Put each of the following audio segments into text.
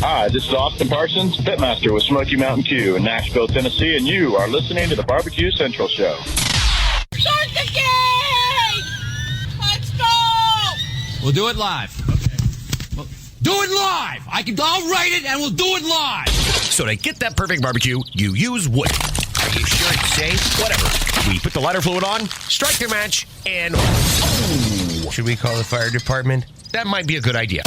Hi, this is Austin Parsons, Pitmaster with Smoky Mountain Q in Nashville, Tennessee, and you are listening to the BBQ Central Show. Start the game! Let's go! We'll do it live. Okay. Well, do it live! I'll write it and we'll do it live! So to get that perfect barbecue, you use wood. Are you sure it's safe? Whatever. We put the lighter fluid on, strike the match, and... Oh, should we call the fire department? That might be a good idea.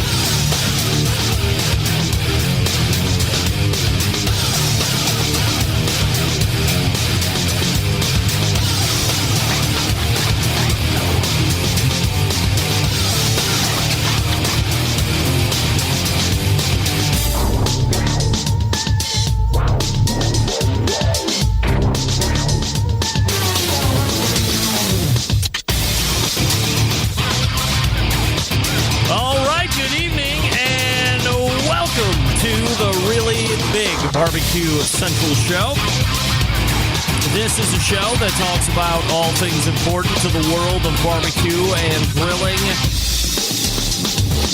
BBQ Central Show. This is a show that talks about all things important to the world of barbecue and grilling.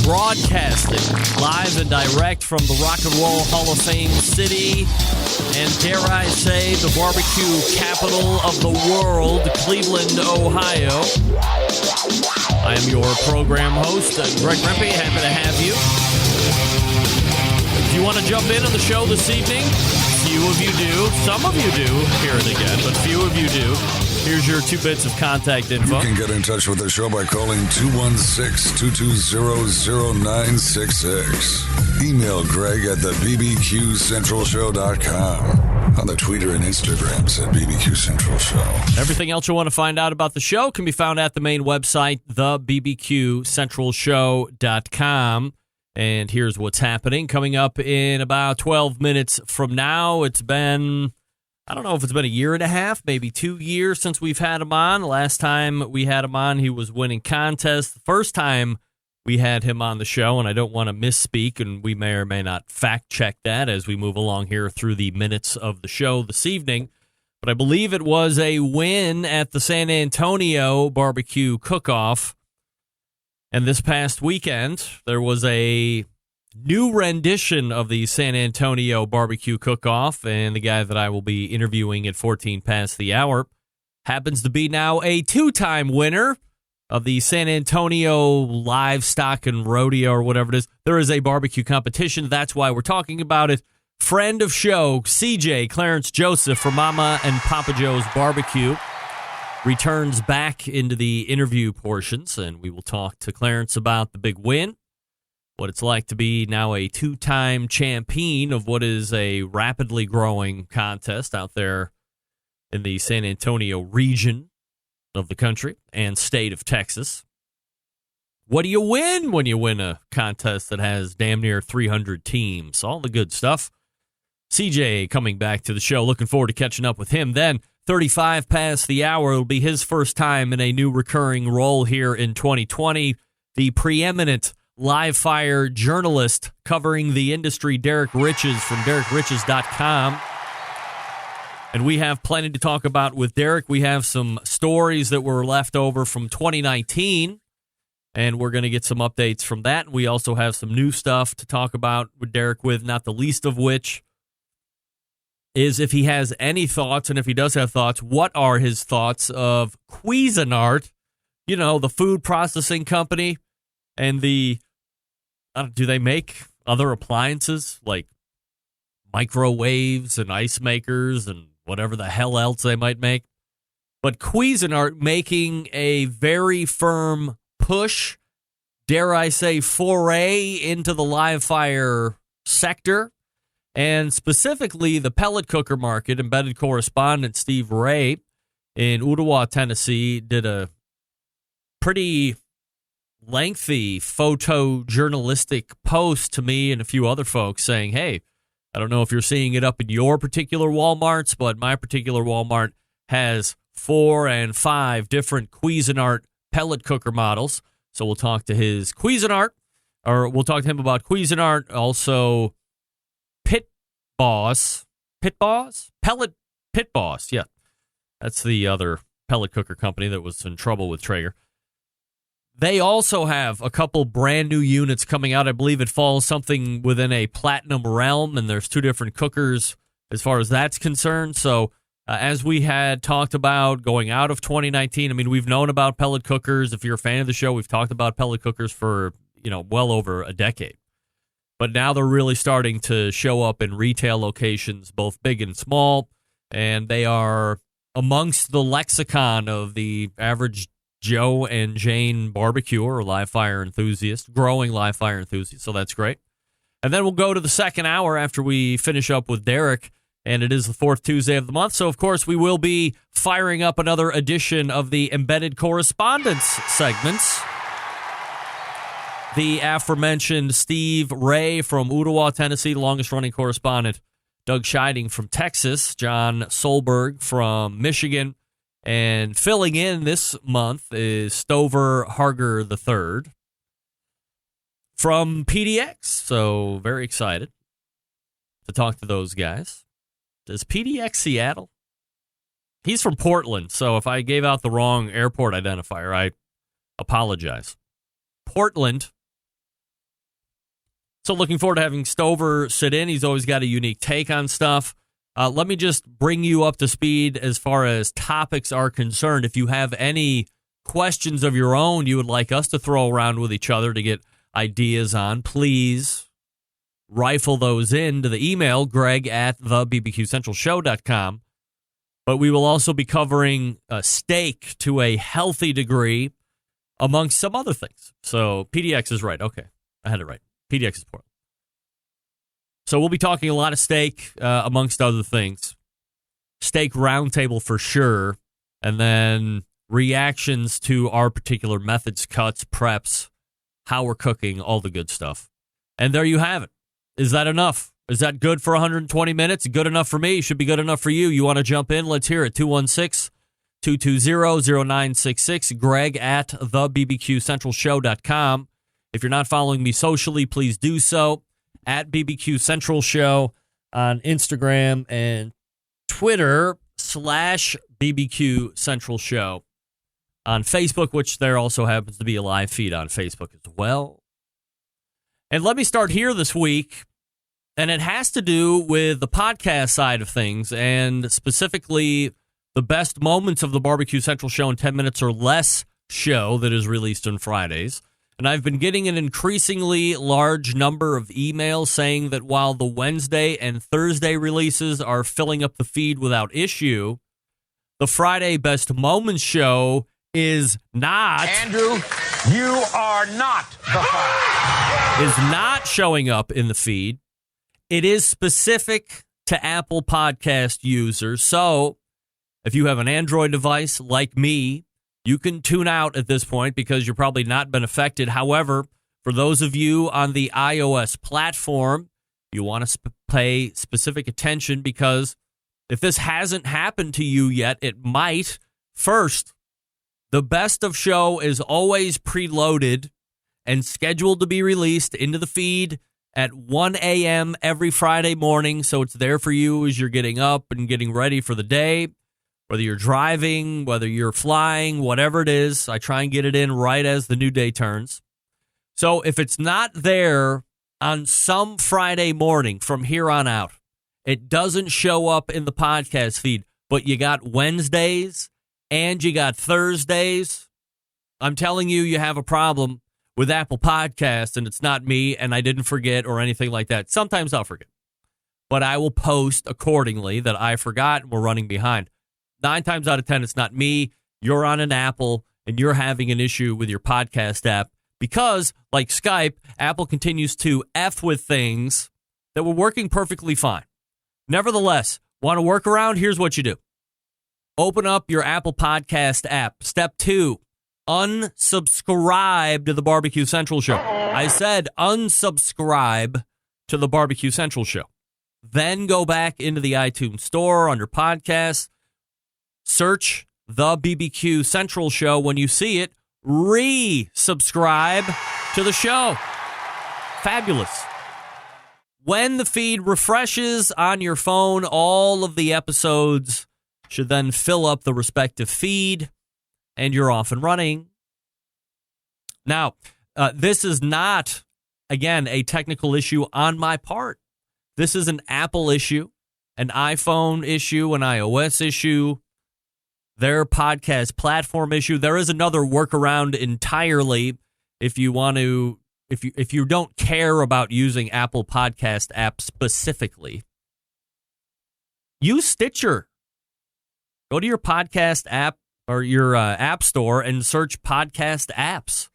Broadcasting live and direct from the Rock and Roll Hall of Fame city, and dare I say, the barbecue capital of the world, Cleveland, Ohio. I am your program host, Greg Rempe. Happy to have you. If you want to jump in on the show this evening, few of you do. Some of you do, hear it again, but few of you do. Here's your 2 bits of contact info. You can get in touch with the show by calling 216-220-0966. Email Greg at the BBQCentralShow.com. On the Twitter and Instagrams at BBQ Central Show. Everything else you want to find out about the show can be found at the main website, thebbqcentralshow.com. And here's what's happening. Coming up in about 12 minutes from now, it's been, I don't know if it's been a year and a half, maybe 2 years since we've had him on. Last time we had him on, he was winning contests. The first time we had him on the show, and I don't want to misspeak, and we may or may not fact check that as we move along here through the minutes of the show this evening. But I believe it was a win at the San Antonio BBQ Cook-Off. And this past weekend, there was a new rendition of the San Antonio BBQ Cook-Off, and the guy that I will be interviewing at 14 past the hour happens to be now a 2-time winner of the San Antonio Livestock and Rodeo, or whatever it is. There is a barbecue competition. That's why we're talking about it. Friend of show, CJ, Clarence Joseph from Mama and Papa Joe's Barbecue, returns back into the interview portions, and we will talk to Clarence about the big win, what it's like to be now a 2-time champion of what is a rapidly growing contest out there in the San Antonio region of the country and state of Texas. What do you win when you win a contest that has damn near 300 teams? All the good stuff. CJ coming back to the show. Looking forward to catching up with him then. 35 past the hour. It'll be his first time in a new recurring role here in 2020. The preeminent live fire journalist covering the industry, Derrick Riches from DerrickRiches.com. And we have plenty to talk about with Derrick. We have some stories that were left over from 2019, and we're going to get some updates from that. We also have some new stuff to talk about with Derrick, with not the least of which is if he has any thoughts, and if he does have thoughts, what are his thoughts of Cuisinart, you know, the food processing company, and do they make other appliances like microwaves and ice makers and whatever the hell else they might make? But Cuisinart making a very firm push, dare I say, foray into the live fire sector, and specifically the pellet cooker market. Embedded correspondent Steve Ray in Ottawa, Tennessee, did a pretty lengthy photojournalistic post to me and a few other folks saying, hey, I don't know if you're seeing it up in your particular Walmarts, but my particular Walmart has 4 and 5 different Cuisinart pellet cooker models. So we'll talk to his Cuisinart, or we'll talk to him about Cuisinart, also Pit Boss, yeah. That's the other pellet cooker company that was in trouble with Traeger. They also have a couple brand new units coming out. I believe it falls something within a platinum realm, and there's 2 different cookers as far as that's concerned. So as we had talked about going out of 2019, I mean, we've known about pellet cookers. If you're a fan of the show, we've talked about pellet cookers for, well over a decade. But now they're really starting to show up in retail locations, both big and small, and they are amongst the lexicon of the average Joe and Jane barbecue or live fire enthusiast, growing live fire enthusiast. So that's great. And then we'll go to the second hour after we finish up with Derrick, and it is the 4th Tuesday of the month. So, of course, we will be firing up another edition of the Embedded Correspondence segments. The aforementioned Steve Ray from Ottawa, Tennessee, the longest-running correspondent. Doug Scheiding from Texas. John Solberg from Michigan. And filling in this month is Stover Harger III from PDX. So very excited to talk to those guys. Does PDX Seattle? He's from Portland, so if I gave out the wrong airport identifier, I apologize. Portland. So looking forward to having Stover sit in. He's always got a unique take on stuff. Let me just bring you up to speed as far as topics are concerned. If you have any questions of your own you would like us to throw around with each other to get ideas on, please rifle those into the email, greg@thebbqcentralshow.com. But we will also be covering steak to a healthy degree, amongst some other things. So PDX is right. Okay, I had it right. PDX is Portland. So we'll be talking a lot of steak, amongst other things. Steak roundtable for sure. And then reactions to our particular methods, cuts, preps, how we're cooking, all the good stuff. And there you have it. Is that enough? Is that good for 120 minutes? Good enough for me. Should be good enough for you. You want to jump in? Let's hear it. 216-220-0966. greg@thebbqcentralshow.com. If you're not following me socially, please do so. At BBQ Central Show on Instagram and Twitter /BBQ Central Show on Facebook, which there also happens to be a live feed on Facebook as well. And let me start here this week, and it has to do with the podcast side of things, and specifically the best moments of the BBQ Central Show in 10 minutes or less show that is released on Fridays. And I've been getting an increasingly large number of emails saying that while the Wednesday and Thursday releases are filling up the feed without issue, the Friday Best Moments show is not. Andrew, you are not the father. Is not showing up in the feed. It is specific to Apple Podcast users. So if you have an Android device like me, you can tune out at this point because you're probably not been affected. However, for those of you on the iOS platform, you want to pay specific attention because if this hasn't happened to you yet, it might. First, the best of show is always preloaded and scheduled to be released into the feed at 1 a.m. every Friday morning. So it's there for you as you're getting up and getting ready for the day. Whether you're driving, whether you're flying, whatever it is, I try and get it in right as the new day turns. So if it's not there on some Friday morning from here on out, it doesn't show up in the podcast feed, but you got Wednesdays and you got Thursdays, I'm telling you, you have a problem with Apple Podcasts, and it's not me, and I didn't forget or anything like that. Sometimes I'll forget, but I will post accordingly that I forgot and we're running behind. 9 times out of 10, it's not me. You're on an Apple, and you're having an issue with your podcast app because, like Skype, Apple continues to F with things that were working perfectly fine. Nevertheless, want to work around? Here's what you do. Open up your Apple Podcast app. Step 2, unsubscribe to the BBQ Central Show. I said unsubscribe to the BBQ Central Show. Then go back into the iTunes store under podcasts. Search the BBQ Central Show. When you see it, resubscribe to the show. Fabulous. When the feed refreshes on your phone, all of the episodes should then fill up the respective feed, and you're off and running. Now, this is not, again, a technical issue on my part. This is an Apple issue, an iPhone issue, an iOS issue, their podcast platform issue. There is another workaround entirely if you want to, if you don't care about using Apple Podcast app specifically. Use Stitcher. Go to your podcast app or your app store and search podcast apps.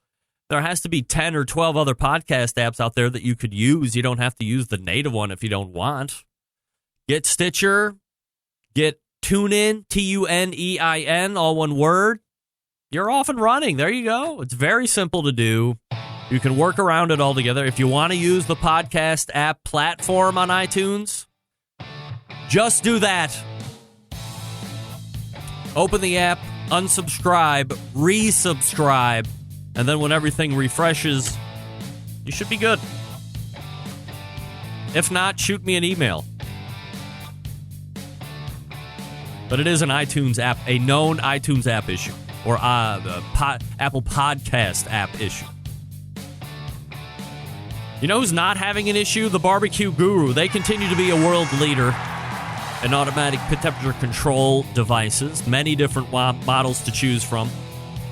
There has to be 10 or 12 other podcast apps out there that you could use. You don't have to use the native one if you don't want. Get Stitcher. Get TuneIn, TUNEIN, all one word. You're off and running. There you go. It's very simple to do. You can work around it all together. If you want to use the podcast app platform on iTunes, just do that. Open the app, unsubscribe, resubscribe, and then when everything refreshes, you should be good. If not, shoot me an email. But it is an iTunes app, a known iTunes app issue, or Apple Podcast app issue. You know who's not having an issue? The BBQ Guru. They continue to be a world leader in automatic pit temperature control devices. Many different models to choose from.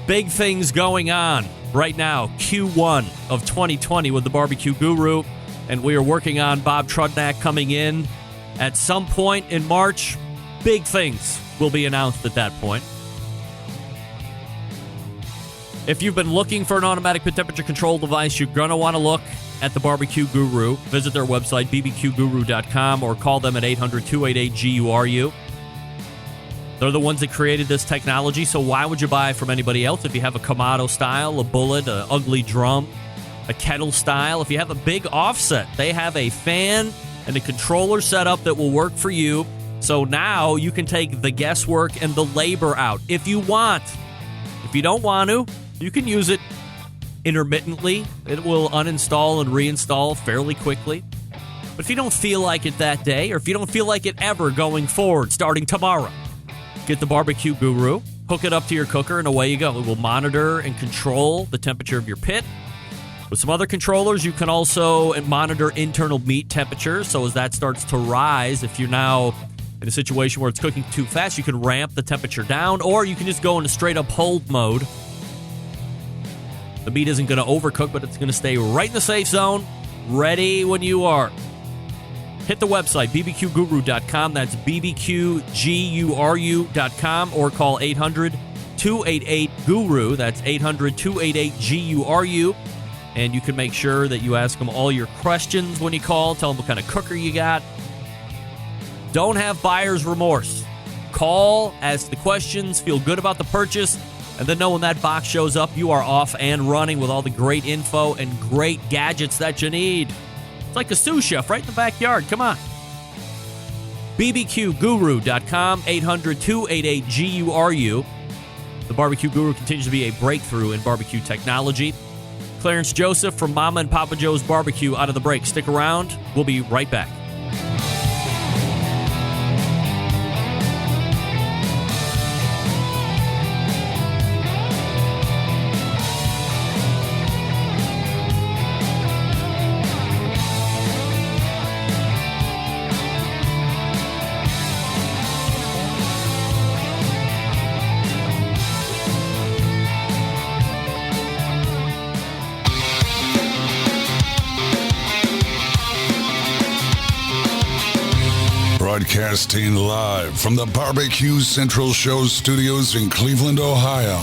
Big things going on right now. Q1 of 2020 with the BBQ Guru. And we are working on Bob Trudnak coming in at some point in March. Big things will be announced at that point. If you've been looking for an automatic pit temperature control device, you're going to want to look at the BBQ Guru. Visit their website, bbqguru.com, or call them at 800-288-GURU. They're the ones that created this technology, so why would you buy from anybody else? If you have a Kamado style, a bullet, an ugly drum, a kettle style, if you have a big offset, they have a fan and a controller setup that will work for you. So now you can take the guesswork and the labor out if you want. If you don't want to, you can use it intermittently. It will uninstall and reinstall fairly quickly. But if you don't feel like it that day, or if you don't feel like it ever going forward, starting tomorrow, get the BBQ Guru, hook it up to your cooker, and away you go. It will monitor and control the temperature of your pit. With some other controllers, you can also monitor internal meat temperature. So as that starts to rise, if you're now in a situation where it's cooking too fast, you can ramp the temperature down, or you can just go into straight up hold mode. The meat isn't going to overcook, but it's going to stay right in the safe zone, ready when you are. Hit the website, bbqguru.com. That's bbqguru.com, or call 800-288-GURU. That's 800-288-GURU. And you can make sure that you ask them all your questions when you call. Tell them what kind of cooker you got. Don't have buyer's remorse. Call, ask the questions, feel good about the purchase, and then know when that box shows up, you are off and running with all the great info and great gadgets that you need. It's like a sous chef right in the backyard. Come on. bbqguru.com, 800-288-GURU. The BBQ Guru continues to be a breakthrough in barbecue technology. Clarence Joseph from Mama and Papa Joe's Barbecue out of the break. Stick around. We'll be right back. Broadcasting live from the BBQ Central Show studios in Cleveland, Ohio.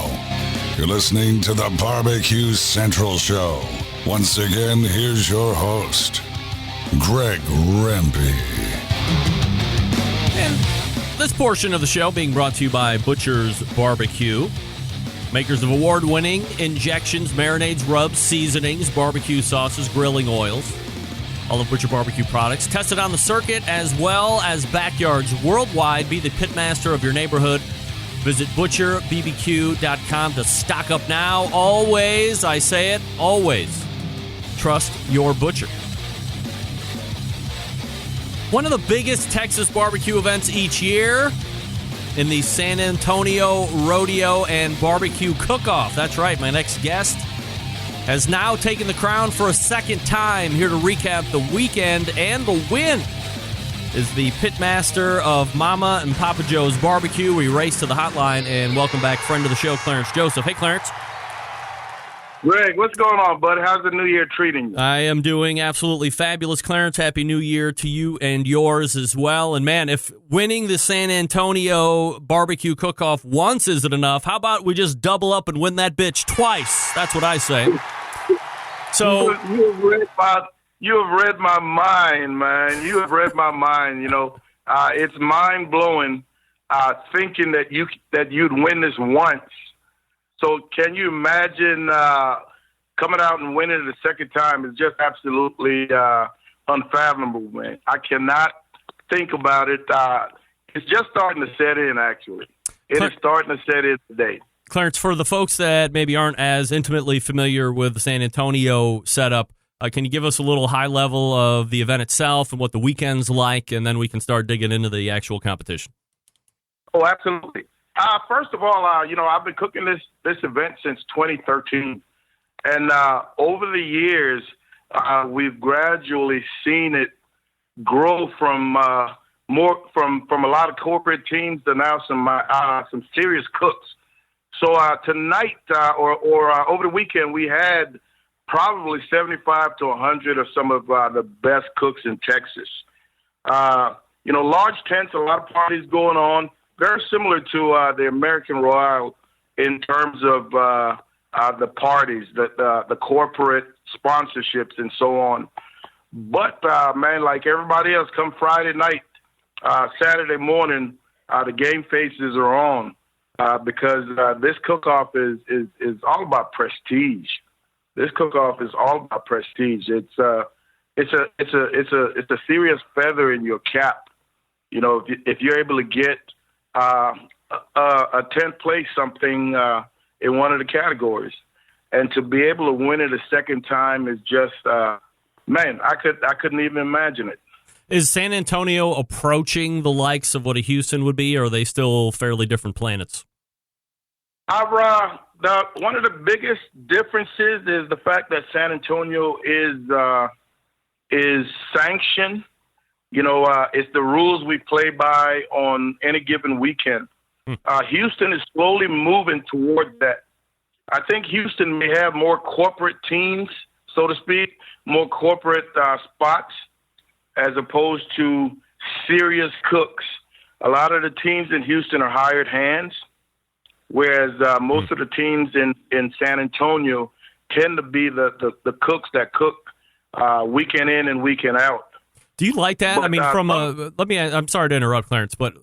You're listening to the BBQ Central Show. Once again, here's your host, Greg Rempe. And this portion of the show being brought to you by Butcher's Barbecue, makers of award-winning injections, marinades, rubs, seasonings, barbecue sauces, grilling oils. All of Butcher Barbecue products tested on the circuit as well as backyards worldwide. Be the pitmaster of your neighborhood. Visit butcherbbq.com to stock up now. Always, I say it, always trust your butcher. One of the biggest Texas barbecue events each year in the San Antonio Rodeo and Barbecue Cook-Off. That's right, my next guest has now taken the crown for a second time. Here to recap the weekend and the win is the Pitmaster of Mama and Papa Joe's Barbecue. We race to the hotline and welcome back friend of the show, Clarence Joseph. Hey, Clarence. Greg, what's going on, bud? How's the new year treating you? I am doing absolutely fabulous, Clarence. Happy New Year to you and yours as well. And, man, if winning the San Antonio barbecue cook-off once isn't enough, how about we just double up and win that bitch twice? That's what I say. So you have read my mind, man. You have read my mind. You know, it's mind-blowing thinking that you'd win this once. So can you imagine coming out and winning it a second time? Is just absolutely unfathomable, man. I cannot think about it. It's just starting to set in, actually. It is starting to set in today. Clarence, for the folks that maybe aren't as intimately familiar with the San Antonio setup, can you give us a little high level of the event itself and what the weekend's like, and then we can start digging into the actual competition? Oh, absolutely. First of all, I've been cooking this event since 2013, and over the years, we've gradually seen it grow from a lot of corporate teams to now some serious cooks. So tonight or over the weekend, we had probably 75 to 100 of some of the best cooks in Texas. Large tents, a lot of parties going on. Very similar to the American Royal in terms of the parties, the corporate sponsorships, and so on. But, man, like everybody else, come Friday night, Saturday morning, the game faces are on because this cook-off is all about prestige. This cook-off is all about prestige. It's a serious feather in your cap. You know, if you're able to get a 10th place something in one of the categories, and to be able to win it a second time is just man, I couldn't even imagine it. Is San Antonio approaching the likes of what a Houston would be, or are they still fairly different planets? One of the biggest differences is the fact that San Antonio is sanctioned. You know, it's the rules we play by on any given weekend. Houston is slowly moving toward that. I think Houston may have more corporate teams, so to speak, more corporate spots, as opposed to serious cooks. A lot of the teams in Houston are hired hands, whereas most of the teams in San Antonio tend to be the cooks that cook weekend in and weekend out. Do you like that? But, I mean, I'm sorry to interrupt, Clarence, but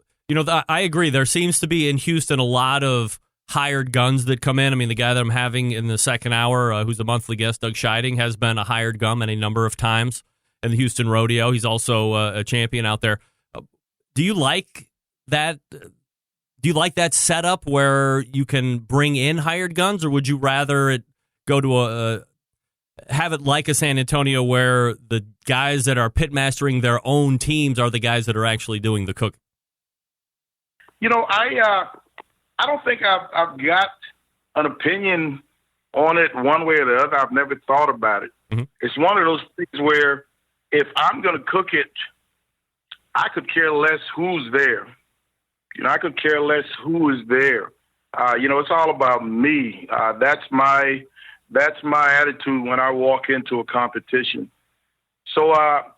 I agree. There seems to be in Houston a lot of hired guns that come in. I mean, the guy that I'm having in the second hour, who's a monthly guest, Doug Scheiding, has been a hired gun any number of times in the Houston rodeo. He's also a champion out there. Do you like that? Do you like that setup where you can bring in hired guns, or would you rather it go to have it like a San Antonio where the guys that are pitmastering their own teams are the guys that are actually doing the cooking? You know, I don't think I've got an opinion on it one way or the other. I've never thought about it. Mm-hmm. It's one of those things where if I'm going to cook it, I could care less who's there. You know, I could care less who is there. It's all about me. That's my attitude when I walk into a competition. So,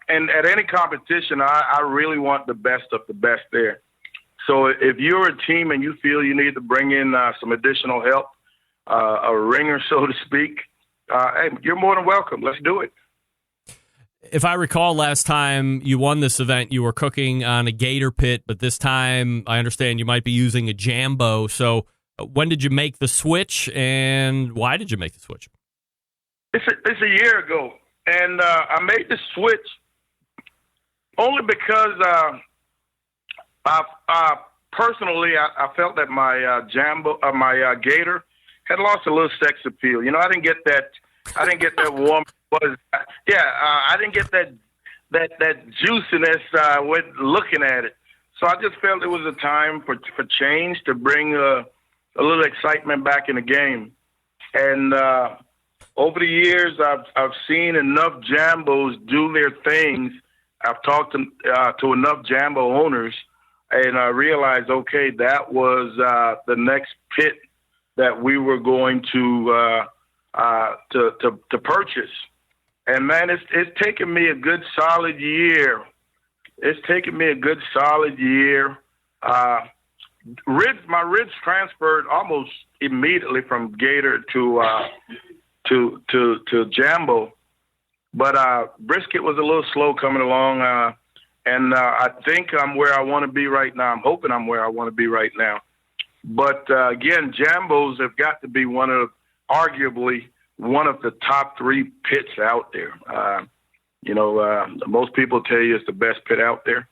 and at any competition, I really want the best of the best there. So if you're a team and you feel you need to bring in some additional help, a ringer, so to speak, hey, you're more than welcome. Let's do it. If I recall, last time you won this event, you were cooking on a gator pit, but this time I understand you might be using a Jambo. So when did you make the switch, and why did you make the switch? It's a year ago, and I made the switch only because personally I felt that my Jambo, my gator, had lost a little sex appeal. You know, I didn't get that warm buzz. I didn't get that juiciness with looking at it. So I just felt it was a time for change, to bring a little excitement back in the game. And over the years, I've seen enough Jambos do their things. I've talked to enough Jambo owners, and I realized, okay, that was the next pit that we were going to purchase. And man, it's taken me a good solid year. My ribs transferred almost immediately from Gator to Jambo, but brisket was a little slow coming along, and I think I'm where I want to be right now. I'm hoping I'm where I want to be right now. But again, Jambos have got to be arguably one of the top 3 pits out there. Most people tell you it's the best pit out there,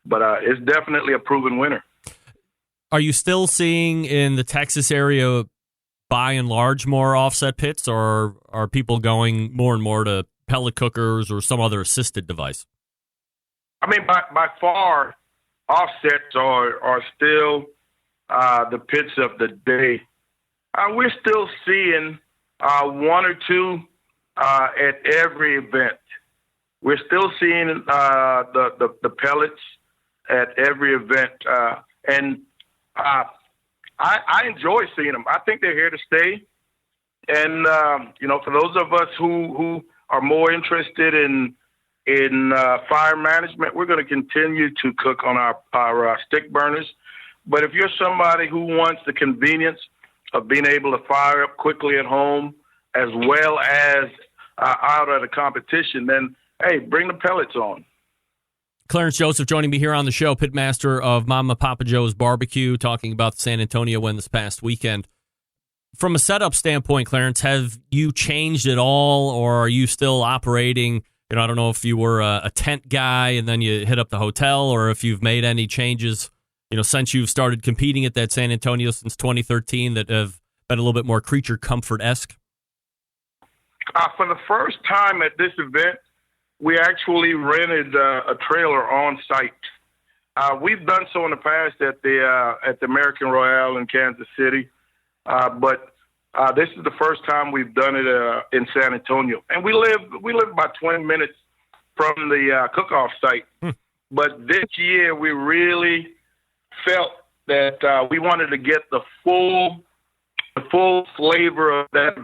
but it's definitely a proven winner. Are you still seeing in the Texas area, by and large, more offset pits, or are people going more and more to pellet cookers or some other assisted device? I mean, by far, offsets are still the pits of the day. We're still seeing 1 or 2 at every event. We're still seeing the pellets at every event, and I enjoy seeing them. I think they're here to stay. And, for those of us who are more interested in fire management, we're going to continue to cook on our stick burners. But if you're somebody who wants the convenience of being able to fire up quickly at home as well as out at a competition, then, hey, bring the pellets on. Clarence Joseph joining me here on the show, Pitmaster of Mama Papa Joe's Barbecue, talking about the San Antonio win this past weekend. From a setup standpoint, Clarence, have you changed at all, or are you still operating? I don't know if you were a tent guy and then you hit up the hotel, or if you've made any changes, since you've started competing at that San Antonio since 2013 that have been a little bit more creature comfort-esque. For the first time at this event, we actually rented a trailer on site. We've done so in the past at the American Royale in Kansas City, but this is the first time we've done it in San Antonio, and we live about 20 minutes from the cook-off site. But this year, we really felt that we wanted to get the full flavor of that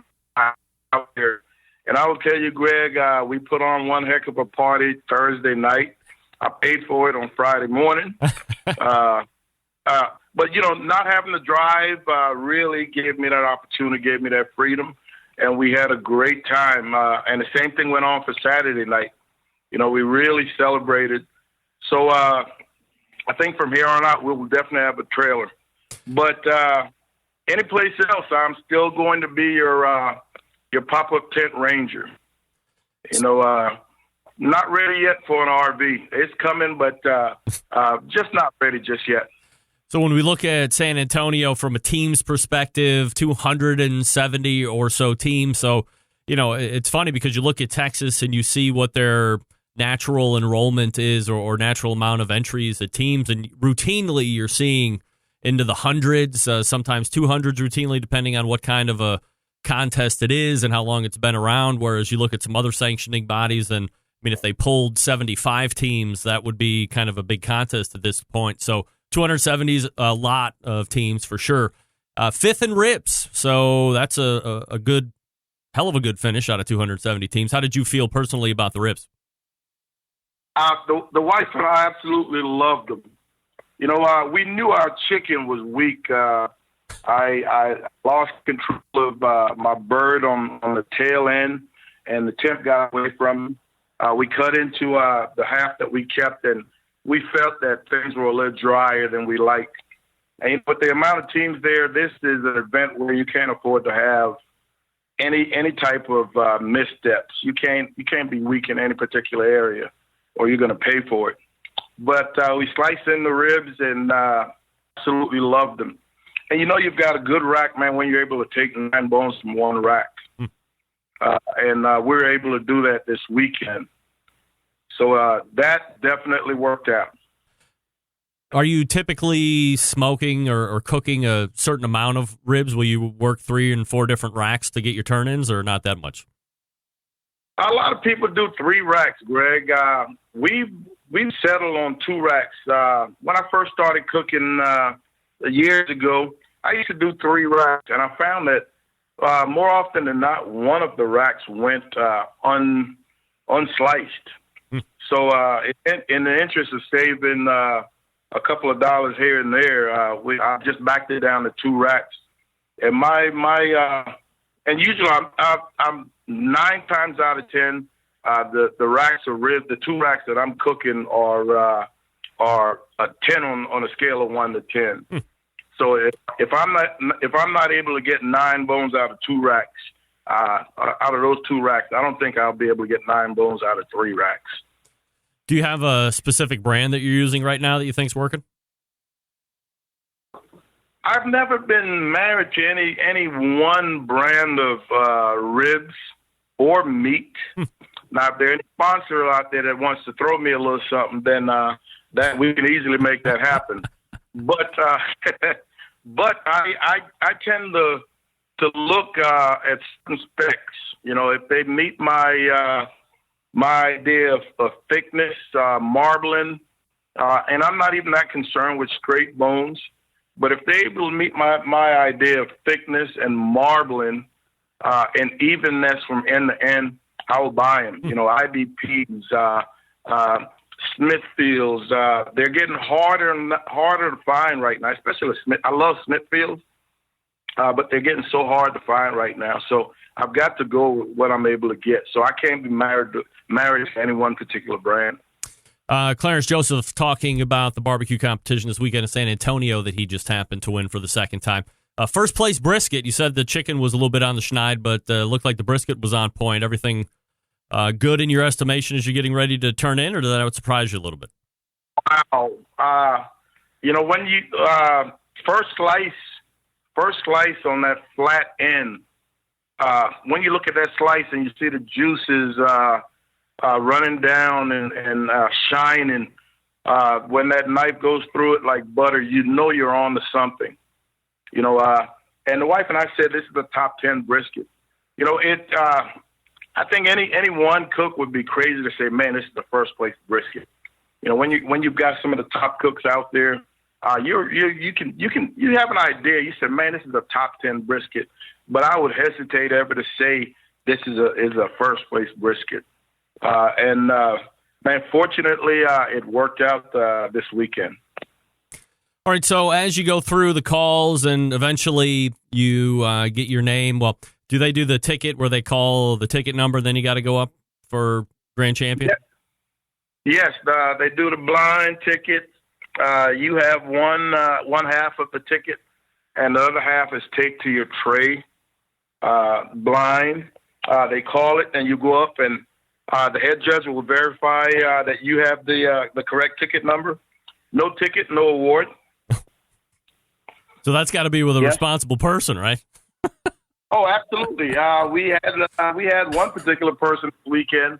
out there. And I will tell you, Greg, we put on one heck of a party Thursday night. I paid for it on Friday morning. But, not having to drive really gave me that opportunity, gave me that freedom. And we had a great time. And the same thing went on for Saturday night. We really celebrated. So I think from here on out, we'll definitely have a trailer. But any place else, I'm still going to be your pop-up tent ranger. Not ready yet for an RV. It's coming, but just not ready just yet. So when we look at San Antonio from a team's perspective, 270 or so teams. So, it's funny because you look at Texas and you see what their natural enrollment is or natural amount of entries at teams. And routinely you're seeing into the hundreds, sometimes 200s routinely, depending on what kind of a contest it is and how long it's been around. Whereas you look at some other sanctioning bodies, and if they pulled 75 teams, that would be kind of a big contest at this point. So 270 is a lot of teams for sure. 5th in ribs, so that's a good, hell of a good finish out of 270 teams. How did you feel personally about the ribs? The wife and I absolutely loved them. We knew our chicken was weak. I lost control of my bird on the tail end, and the temp got away from me. We cut into the half that we kept, and we felt that things were a little drier than we liked. And with the amount of teams there, this is an event where you can't afford to have any type of missteps. You can't be weak in any particular area, or you're going to pay for it. But we sliced in the ribs and absolutely loved them. And you've got a good rack, man, when you're able to take 9 bones from one rack. And we're able to do that this weekend. So that definitely worked out. Are you typically smoking or cooking a certain amount of ribs? Will you work 3 and 4 different racks to get your turn-ins, or not that much? A lot of people do 3 racks, Greg. We've settled on 2 racks. When I first started cooking years ago, I used to do 3 racks, and I found that more often than not, one of the racks went unsliced. So in the interest of saving a couple of dollars here and there, I just backed it down to 2 racks. And and usually I'm 9 times out of 10, the racks of ribs, the 2 racks that I'm cooking are a 10 on a scale of 1 to 10. So if I'm not able to get 9 bones out of 2 racks, out of those 2 racks, I don't think I'll be able to get 9 bones out of 3 racks. Do you have a specific brand that you're using right now that you think's working? I've never been married to any one brand of ribs or meat. Now, if there's any sponsor out there that wants to throw me a little something, then that we can easily make that happen. But I tend to look at some specs. You know, if they meet my idea of thickness, marbling, and I'm not even that concerned with straight bones. But if they're able to meet my idea of thickness and marbling and evenness from end to end, I will buy them. You know, IBPs, Smithfields, they're getting harder to find right now, especially Smith. I love Smithfields, but they're getting so hard to find right now. So I've got to go with what I'm able to get. So I can't be married to any one particular brand. Clarence Joseph talking about the barbecue competition this weekend in San Antonio that he just happened to win for the second time. First place brisket. You said the chicken was a little bit on the schneid, but looked like the brisket was on point. Everything good in your estimation as you're getting ready to turn in, or did that surprise you a little bit? Wow. You know, when you first slice on that flat end, when you look at that slice and you see the juices running down and shining, when that knife goes through it like butter, you know you're on to something. You know, and the wife and I said this is the top 10 brisket. You know, I think any one cook would be crazy to say, man, this is the first place brisket. You know, when you've got some of the top cooks out there, you have an idea. You said, man, this is the top 10 brisket. But I would hesitate ever to say this is a first place brisket. And man, fortunately, it worked out this weekend. All right, so as you go through the calls and eventually you get your name, well, do they do the ticket where they call the ticket number, then you got to go up for grand champion? Yes, they do the blind ticket. You have one half of the ticket, and the other half is taped to your tray. Blind. They call it, and you go up, and the head judge will verify that you have the correct ticket number. No ticket, no award. So that's got to be with a responsible person, right? Oh, absolutely. We had one particular person this weekend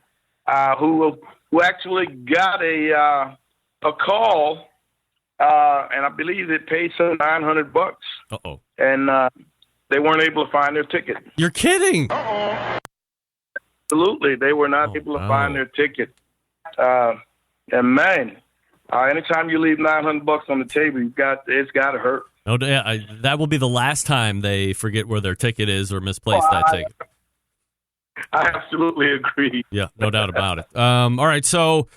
who actually got a call, and I believe it paid some $900. Uh-oh. And they weren't able to find their ticket. You're kidding. Uh-oh. Absolutely, they were not able to find their ticket. And man, anytime you leave $900 on the table, it's got to hurt. No, that will be the last time they forget where their ticket is or misplace that ticket. I absolutely agree. Yeah, no doubt about it. All right, so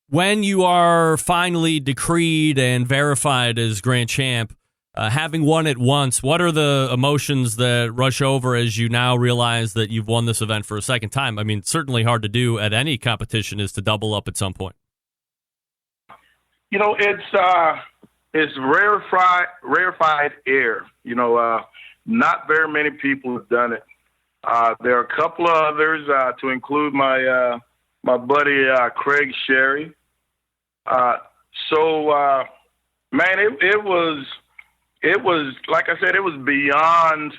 when you are finally decreed and verified as grand champ, having won it once, what are the emotions that rush over as you now realize that you've won this event for a second time? I mean, certainly hard to do at any competition is to double up at some point. You know, it's rarefied air. You know, not very many people have done it. There are a couple of others, to include my buddy Craig Sherry. Man, it was like I said, it was beyond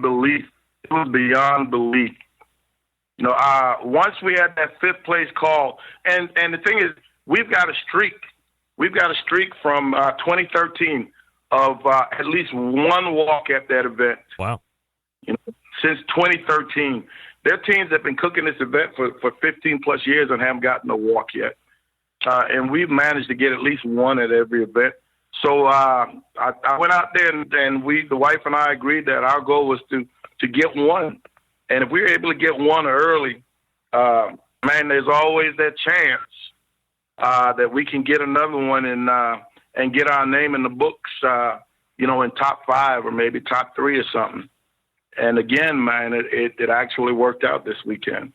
belief. It was beyond belief. You know, once we had that 5th place call, and the thing is, we've got a streak we've got a streak from 2013 of at least one walk at that event. Wow. Since 2013. There are teams that have been cooking this event for 15 plus years and haven't gotten a walk yet. And we've managed to get at least one at every event. So I went out there and the wife and I agreed that our goal was to get one. And if we were able to get one early, man, there's always that chance that we can get another one and get our name in the books, in top 5 or maybe top 3 or something. And again, man, it actually worked out this weekend.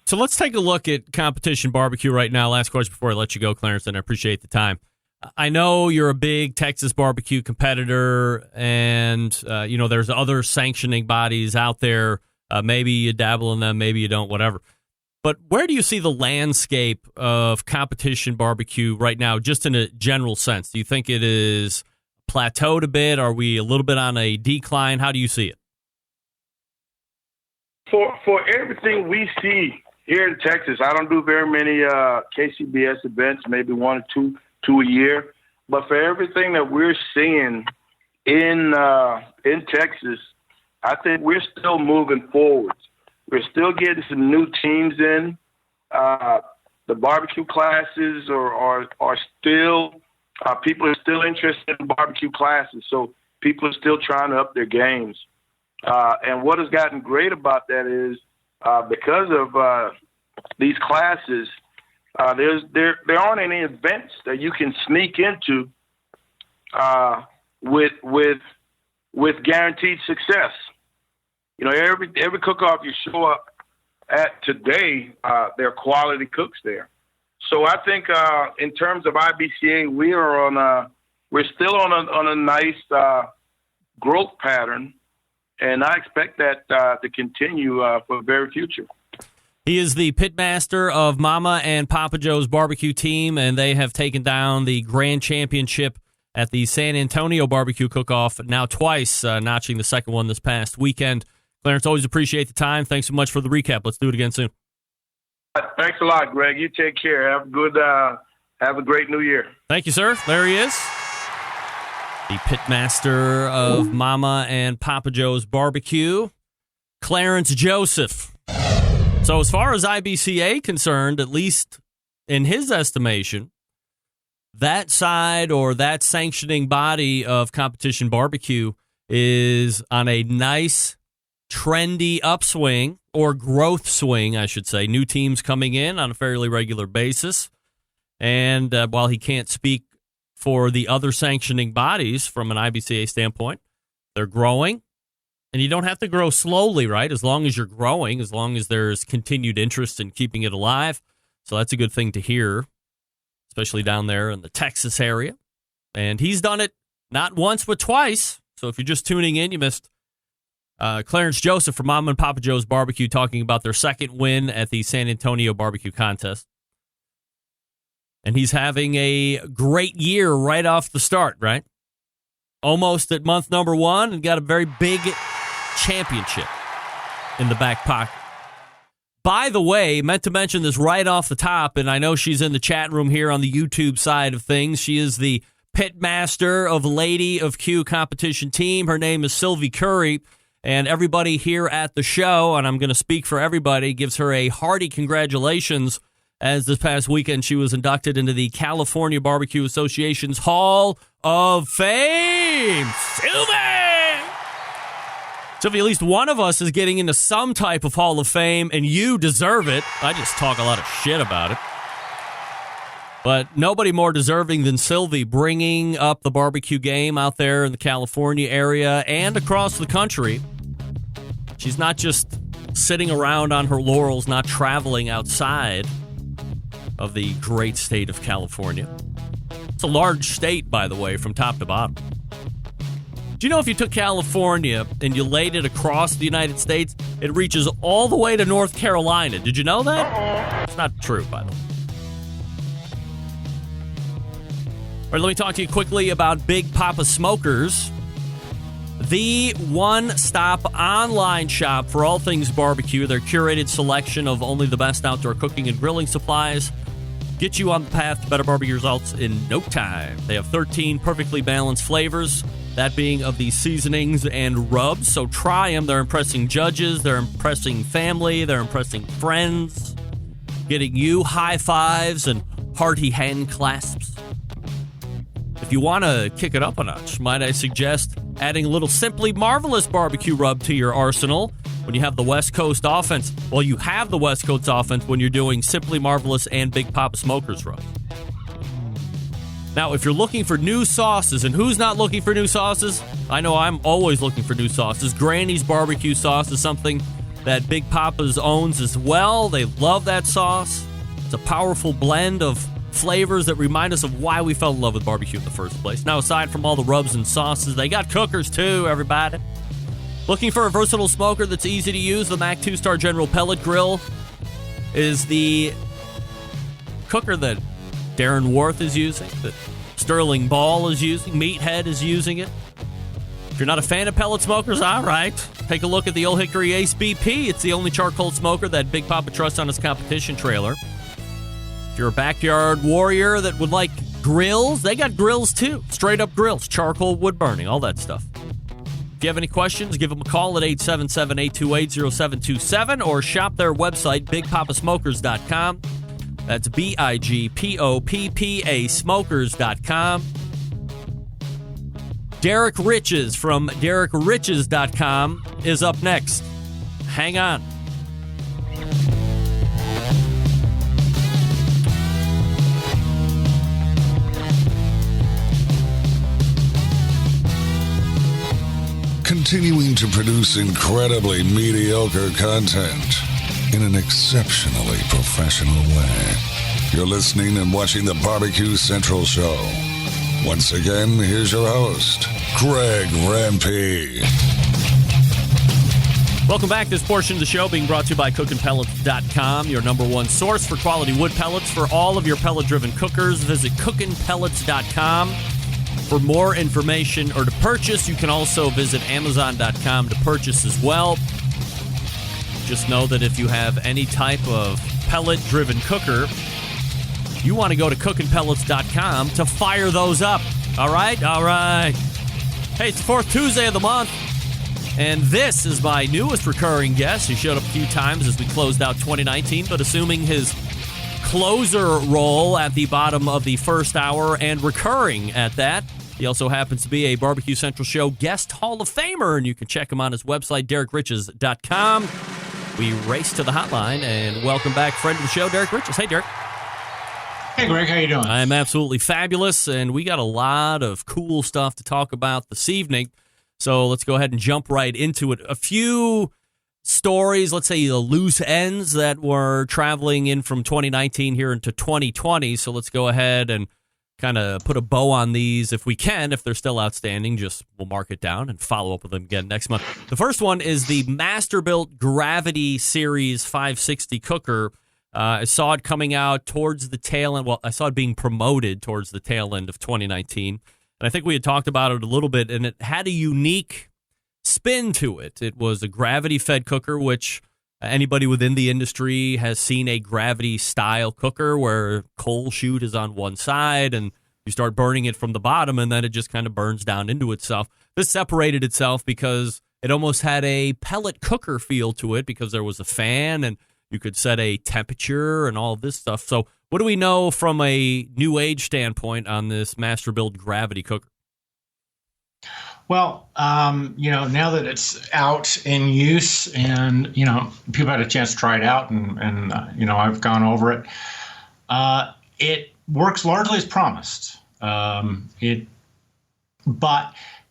So let's take a look at competition barbecue right now. Last question before I let you go, Clarence, and I appreciate the time. I know you're a big Texas barbecue competitor, and, there's other sanctioning bodies out there. Maybe you dabble in them, maybe you don't, whatever. But where do you see the landscape of competition barbecue right now, just in a general sense? Do you think it is plateaued a bit? Are we a little bit on a decline? How do you see it? For everything we see here in Texas, I don't do very many KCBS events, maybe 1 or 2 a year. But for everything that we're seeing in Texas, I think we're still moving forward. We're still getting some new teams in. The barbecue classes are still people are still interested in barbecue classes, so people are still trying to up their games. And what has gotten great about that is because of these classes, there aren't any events that you can sneak into with guaranteed success. Every cook-off you show up at today, there are quality cooks there. So I think in terms of IBCA, we're still on a nice growth pattern, and I expect that to continue for the very future. He is the pitmaster of Mama and Papa Joe's barbecue team, and they have taken down the grand championship at the San Antonio BBQ Cook-Off now twice, notching the second one this past weekend. Clarence, always appreciate the time. Thanks so much for the recap. Let's do it again soon. Thanks a lot, Greg. You take care. Have a great new year. Thank you, sir. There he is. The pitmaster of Mama and Papa Joe's barbecue, Clarence Joseph. So as far as IBCA concerned, at least in his estimation, that side or that sanctioning body of competition barbecue is on a nice, trendy upswing, or growth swing, I should say. New teams coming in on a fairly regular basis. And while he can't speak for the other sanctioning bodies from an IBCA standpoint, they're growing. And you don't have to grow slowly, right? As long as you're growing, as long as there's continued interest in keeping it alive. So that's a good thing to hear, especially down there in the Texas area. And he's done it not once, but twice. So if you're just tuning in, you missed Clarence Joseph from Mama and Papa Joe's Barbecue talking about their second win at the San Antonio BBQ Contest. And he's having a great year right off the start, right? Almost at month number 1 and got a very big championship in the back pocket. By the way, meant to mention this right off the top, and I know she's in the chat room here on the YouTube side of things. She is the pitmaster of Lady of Q competition team. Her name is Sylvie Curry. And everybody here at the show, and I'm going to speak for everybody, gives her a hearty congratulations as this past weekend she was inducted into the California Barbecue Association's Hall of Fame. Sylvie, at least one of us is getting into some type of Hall of Fame, and you deserve it. I just talk a lot of shit about it. But nobody more deserving than Sylvie, bringing up the barbecue game out there in the California area and across the country. She's not just sitting around on her laurels, not traveling outside of the great state of California. It's a large state, by the way, from top to bottom. Do you know if you took California and you laid it across the United States, it reaches all the way to North Carolina? Did you know that? It's not true, by the way. All right, let me talk to you quickly about Big Poppa Smokers, the one-stop online shop for all things barbecue. Their curated selection of only the best outdoor cooking and grilling supplies get you on the path to better barbecue results in no time. They have 13 perfectly balanced flavors, that being of the seasonings and rubs. So try them. They're impressing judges. They're impressing family. They're impressing friends. Getting you high fives and hearty hand clasps. If you want to kick it up a notch, might I suggest adding a little Simply Marvelous barbecue rub to your arsenal when you have the West Coast offense. Well, you have the West Coast offense when you're doing Simply Marvelous and Big Poppa Smokers rub. Now, if you're looking for new sauces, and who's not looking for new sauces? I know I'm always looking for new sauces. Granny's barbecue sauce is something that Big Poppa's owns as well. They love that sauce. It's a powerful blend of flavors that remind us of why we fell in love with barbecue in the first place. Now, aside from all the rubs and sauces, they got cookers too, everybody. Looking for a versatile smoker that's easy to use? The Mac 2-Star General Pellet Grill is the cooker that Darren Worth is using, that Sterling Ball is using, Meathead is using it. If you're not a fan of pellet smokers, all right. Take a look at the Old Hickory Ace BP. It's the only charcoal smoker that Big Poppa trusts on his competition trailer. If you're a backyard warrior that would like grills, they got grills too. Straight up grills, charcoal, wood burning, all that stuff. If you have any questions, give them a call at 877-828-0727 or shop their website, bigpoppasmokers.com. That's BIGPOPPA smokers.com. Derrick Riches from DerrickRiches.com is up next. Hang on. Continuing to produce incredibly mediocre content in an exceptionally professional way. You're listening and watching the BBQ Central Show. Once again, here's your host, Greg Rempe. Welcome back. This portion of the show being brought to you by CookinPellets.com, your number one source for quality wood pellets for all of your pellet-driven cookers. Visit CookinPellets.com for more information or to purchase. You can also visit Amazon.com to purchase as well. Just know that if you have any type of pellet-driven cooker, you want to go to CookinPellets.com to fire those up. All right? All right. Hey, it's the fourth Tuesday of the month, and this is my newest recurring guest. He showed up a few times as we closed out 2019, but assuming his closer role at the bottom of the first hour and recurring at that. He also happens to be a BBQ Central Show guest Hall of Famer, and you can check him on his website, DerrickRiches.com. We race to the hotline and welcome back friend of the show, Derrick Riches. Hey, Derrick. Hey, Greg. How you doing? I'm absolutely fabulous, and we got a lot of cool stuff to talk about this evening. So let's go ahead and jump right into it. A few stories, let's say the loose ends that were traveling in from 2019 here into 2020. So let's go ahead and kind of put a bow on these if we can. If they're still outstanding, just we'll mark it down and follow up with them again next month. The first one is the Masterbuilt Gravity Series 560 cooker. I saw it coming out towards the tail end. Well, I saw it being promoted towards the tail end of 2019. And I think we had talked about it a little bit, and it had a unique spin to it. It was a gravity-fed cooker, which anybody within the industry has seen a gravity-style cooker where coal chute is on one side, and you start burning it from the bottom, and then it just kind of burns down into itself. This separated itself because it almost had a pellet cooker feel to it because there was a fan, and you could set a temperature and all this stuff. So what do we know from a new age standpoint on this Masterbuilt gravity cooker? Well, now that it's out in use and, people had a chance to try it out and I've gone over it, it works largely as promised. But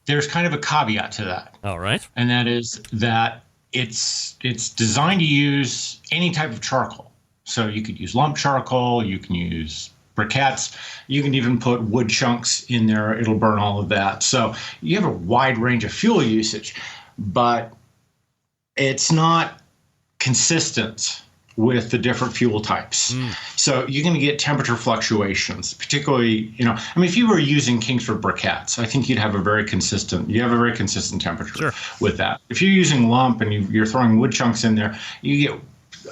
there's kind of a caveat to that. All right. And that is that it's designed to use any type of charcoal. So you could use lump charcoal, you can use briquettes, you can even put wood chunks in there, it'll burn all of that. So you have a wide range of fuel usage, but it's not consistent with the different fuel types. So you're going to get temperature fluctuations, particularly, if you were using Kingsford briquettes, I think you have a very consistent temperature with that. If you're using lump and you're throwing wood chunks in there, you get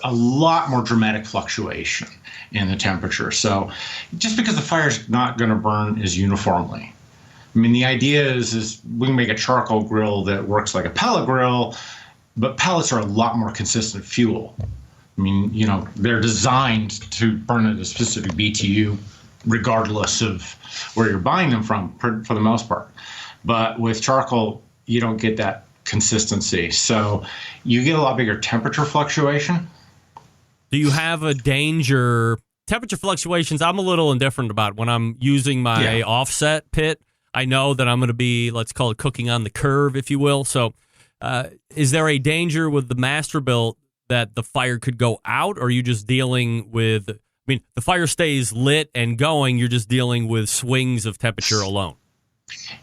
a lot more dramatic fluctuation. in the temperature. So just because the fire's not going to burn as uniformly. I mean, the idea is we can make a charcoal grill that works like a pellet grill, but pellets are a lot more consistent fuel. I mean, you know, they're designed to burn at a specific BTU regardless of where you're buying them from for the most part. But with charcoal, you don't get that consistency. So you get a lot bigger temperature fluctuation. Do you have a danger? Temperature fluctuations, I'm a little indifferent about. When I'm using my offset pit, I know that I'm going to be, let's call it cooking on the curve, if you will. So is there a danger with the Masterbuilt that the fire could go out, or are you just dealing with, I mean, the fire stays lit and going, you're just dealing with swings of temperature alone?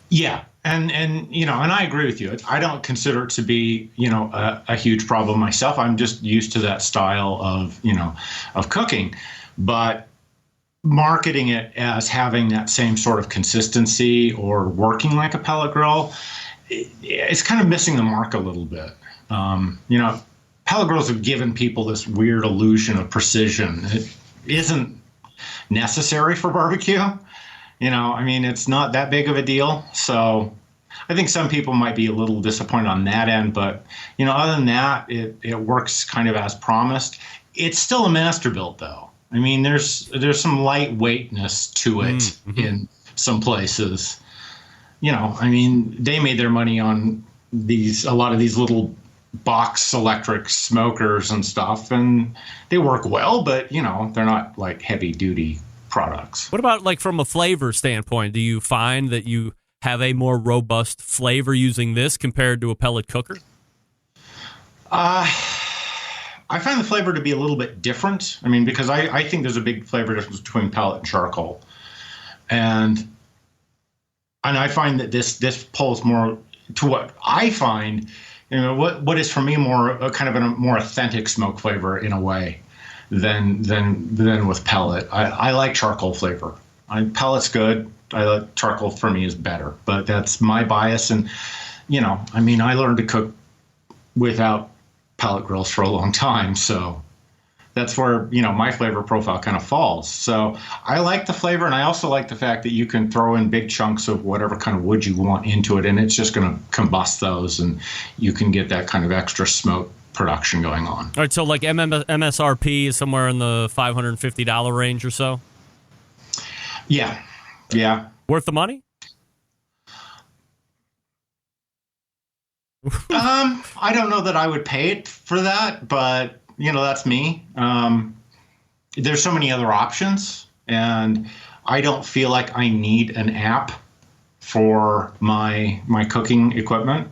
Yeah. And you know, and I agree with you. I don't consider it to be, you know, a huge problem myself. I'm just used to that style of, you know, of cooking. But marketing it as having that same sort of consistency or working like a pellet grill, it's kind of missing the mark a little bit. You know, pellet grills have given people this weird illusion of precision. It isn't necessary for barbecue. You know, I mean, it's not that big of a deal. So I think some people might be a little disappointed on that end. But, you know, other than that, it works kind of as promised. It's still a Masterbuilt, though. I mean, there's some lightweightness to it in some places. You know, I mean, they made their money on a lot of these little box electric smokers and stuff, and they work well, but, you know, they're not like heavy duty products. What about like from a flavor standpoint? Do you find that you have a more robust flavor using this compared to a pellet cooker? I find the flavor to be a little bit different. I mean, because I think there's a big flavor difference between pellet and charcoal. And I find that this pulls more to what I find, you know, what is for me more a kind of a more authentic smoke flavor in a way than with pellet. I like charcoal flavor. Pellet's good. Charcoal for me is better, but that's my bias. And, you know, I mean, I learned to cook without pellet grills for a long time, so that's where, you know, my flavor profile kind of falls. So I like the flavor, and I also like the fact that you can throw in big chunks of whatever kind of wood you want into it, and it's just going to combust those, and you can get that kind of extra smoke production going on. All right, so like MSRP is somewhere in the $550 range or so? Yeah. Worth the money? I don't know that I would pay it for that, but, you know, that's me. There's so many other options, and I don't feel like I need an app for my cooking equipment.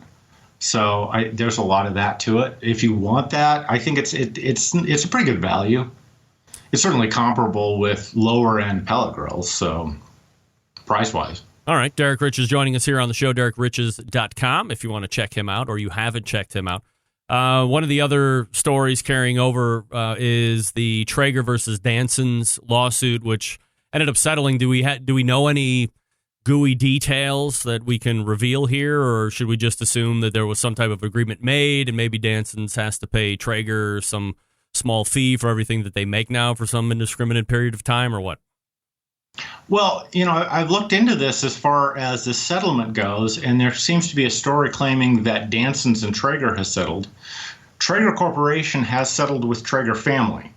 So there's a lot of that to it. If you want that, I think it's a pretty good value. It's certainly comparable with lower end pellet grills, so price wise. All right, Derrick Riches joining us here on the show, DerrickRiches.com, if you want to check him out or you haven't checked him out. One of the other stories carrying over is the Traeger versus Danson's lawsuit, which ended up settling. Do we know any gooey details that we can reveal here, or should we just assume that there was some type of agreement made and maybe Danson's has to pay Traeger some small fee for everything that they make now for some indiscriminate period of time, or what? Well, you know, I've looked into this as far as the settlement goes, and there seems to be a story claiming that Danson's and Traeger has settled. Traeger Corporation has settled with Traeger family.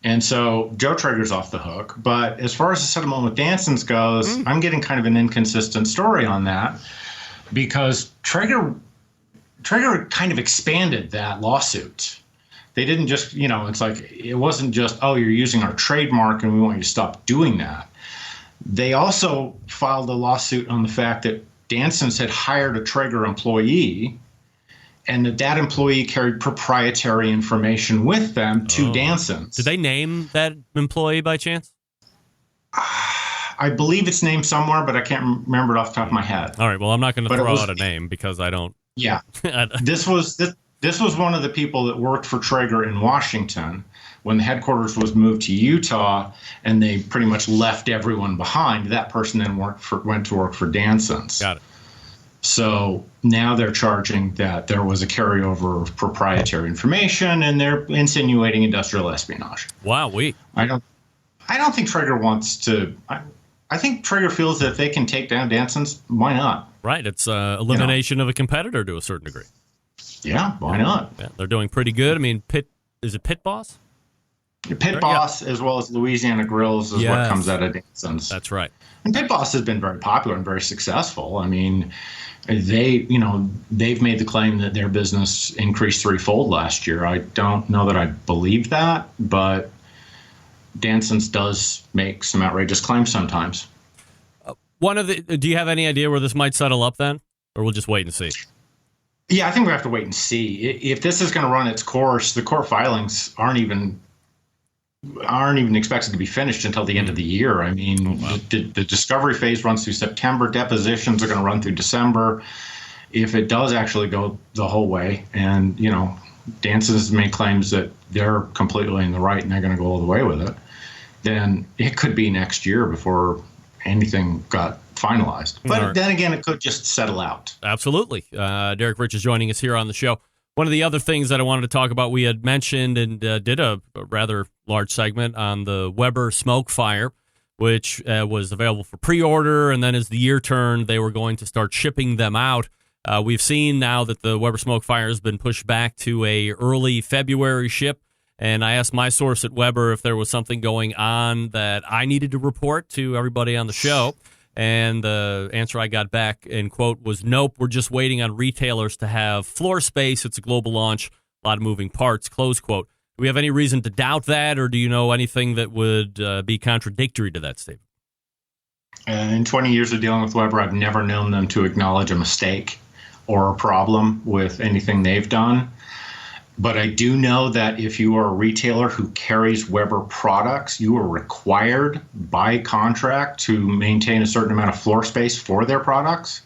And so Joe Traeger's off the hook. But as far as the settlement with Danson's goes, I'm getting kind of an inconsistent story on that, because Traeger kind of expanded that lawsuit. They didn't just, you know, it's like, it wasn't just, oh, you're using our trademark and we want you to stop doing that. They also filed a lawsuit on the fact that Danson's had hired a Traeger employee and that employee carried proprietary information with them to Danson's. Did they name that employee by chance? I believe it's named somewhere, but I can't remember it off the top of my head. All right, well, I'm not going to throw out a name because I don't. Yeah. This was one of the people that worked for Traeger in Washington when the headquarters was moved to Utah, and they pretty much left everyone behind. That person then went to work for Danson's. Got it. So now they're charging that there was a carryover of proprietary information, and they're insinuating industrial espionage. Wow, I don't think Traeger wants to. I think Traeger feels that if they can take down Danson's, why not? Right, it's elimination of a competitor to a certain degree. Yeah, why not? Yeah, they're doing pretty good. I mean, is it Pit Boss? Pit Boss, as well as Louisiana Grills, is what comes out of Danson's. That's right. And Pit Boss has been very popular and very successful. I mean, they've made the claim that their business increased threefold last year. I don't know that I believe that, but Danson's does make some outrageous claims sometimes. Do you have any idea where this might settle up then, or we'll just wait and see? Yeah, I think we have to wait and see. If this is going to run its course, the court filings aren't even expected to be finished until the end of the year. I mean, the discovery phase runs through September. Depositions are going to run through December. If it does actually go the whole way, and Danson has made claims that they're completely in the right and they're going to go all the way with it, then it could be next year before anything got finalized. But then again, it could just settle out. Absolutely. Derrick Riches is joining us here on the show. One of the other things that I wanted to talk about, we had mentioned and did a rather large segment on the Weber Smoke Fire, which was available for pre-order, and then as the year turned, they were going to start shipping them out. We've seen now that the Weber Smoke Fire has been pushed back to a early February ship, and I asked my source at Weber if there was something going on that I needed to report to everybody on the show, and the answer I got back, in quote, was nope, we're just waiting on retailers to have floor space. It's a global launch, a lot of moving parts, close quote. Do we have any reason to doubt that, or do you know anything that would be contradictory to that statement? In 20 years of dealing with Weber, I've never known them to acknowledge a mistake or a problem with anything they've done. But I do know that if you are a retailer who carries Weber products, you are required by contract to maintain a certain amount of floor space for their products.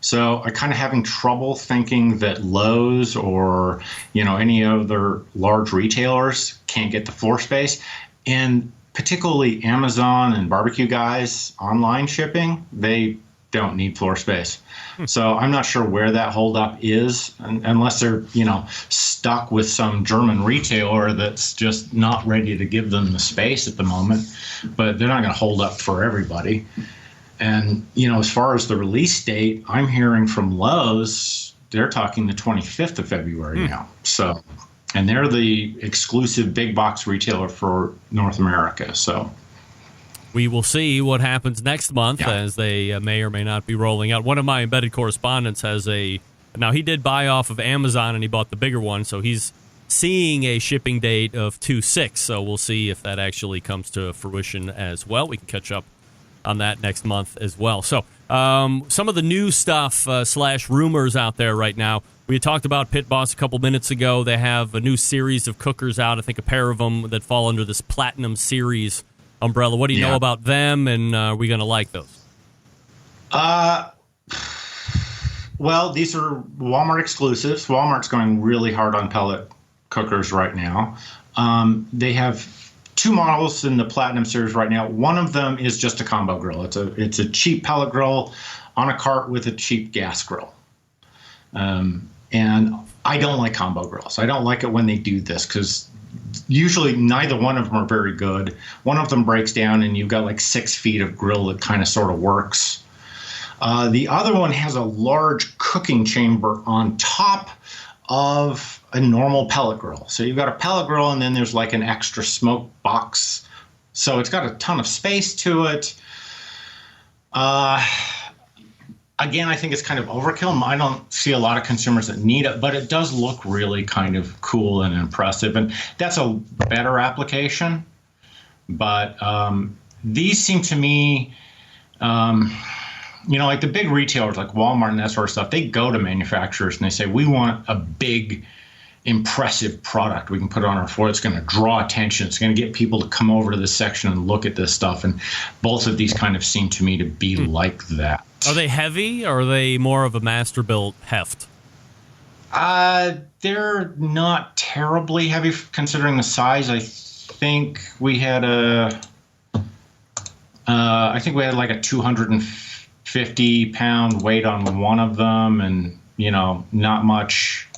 So I'm kind of having trouble thinking that Lowe's or any other large retailers can't get the floor space. And particularly Amazon and barbecue guys online shipping, they don't need floor space. So I'm not sure where that holdup is, unless they're, stuck with some German retailer that's just not ready to give them the space at the moment. But they're not going to hold up for everybody. And, as far as the release date, I'm hearing from Lowe's, they're talking the 25th of February now. So, and they're the exclusive big box retailer for North America. So we will see what happens next month as they may or may not be rolling out. One of my embedded correspondents has now he did buy off of Amazon and he bought the bigger one, so he's seeing a shipping date of 2/6. So we'll see if that actually comes to fruition as well. We can catch up on that next month as well. So some of the new stuff / rumors out there right now. We had talked about Pit Boss a couple minutes ago. They have a new series of cookers out, I think a pair of them that fall under this Platinum Series umbrella. What do you know about them, and are we going to like those? Well, these are Walmart exclusives. Walmart's going really hard on pellet cookers right now. They have two models in the Platinum Series right now. One of them is just a combo grill. It's a cheap pellet grill on a cart with a cheap gas grill. And I don't like combo grills. I don't like it when they do this because usually neither one of them are very good. One of them breaks down and you've got like 6 feet of grill that kind of sort of works. The other one has a large cooking chamber on top of a normal pellet grill. So you've got a pellet grill and then there's like an extra smoke box. So it's got a ton of space to it. Again, I think it's kind of overkill. I don't see a lot of consumers that need it, but it does look really kind of cool and impressive. And that's a better application. But these seem to me, like the big retailers like Walmart and that sort of stuff, they go to manufacturers and they say, we want a big, impressive product we can put on our floor. It's going to draw attention. It's going to get people to come over to this section and look at this stuff. And both of these kind of seem to me to be like that. Are they heavy, or are they more of a Masterbuilt heft? They're not terribly heavy considering the size. I think we had like a 250 50-pound weight on one of them, and not much.